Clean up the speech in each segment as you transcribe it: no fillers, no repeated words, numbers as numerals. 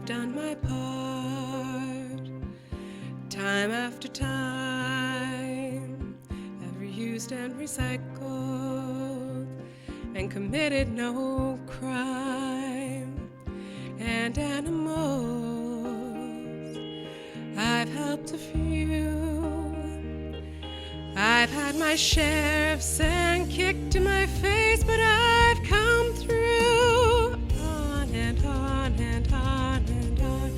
done my part, time after time. I've reused and recycled and committed no crime. And animals, I've helped a few. I've had my share of sand kicked in my face, but I've come through. On and on and on and on.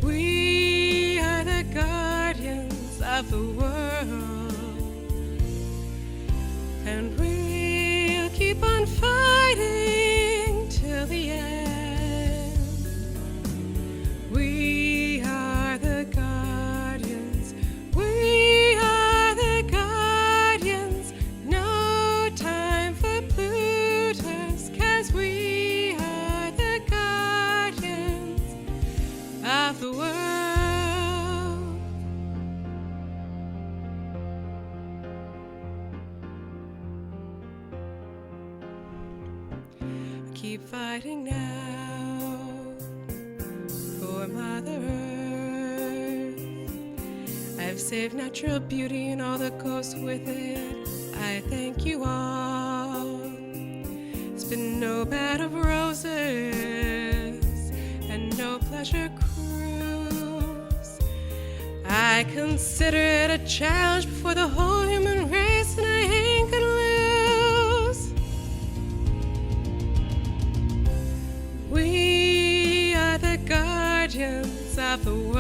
We are the guardians of the world, and we'll keep on fighting till the end. We are the guardians. We are the guardians. No time for polluters, 'cause we are the guardians of the world. Keep fighting now for Mother Earth. I've saved natural beauty and all that goes with it. I thank you all. It's been no bed of roses and no pleasure cruise. I consider it a challenge before the whole human race, and I ain't gonna lose. We are the guardians of the world.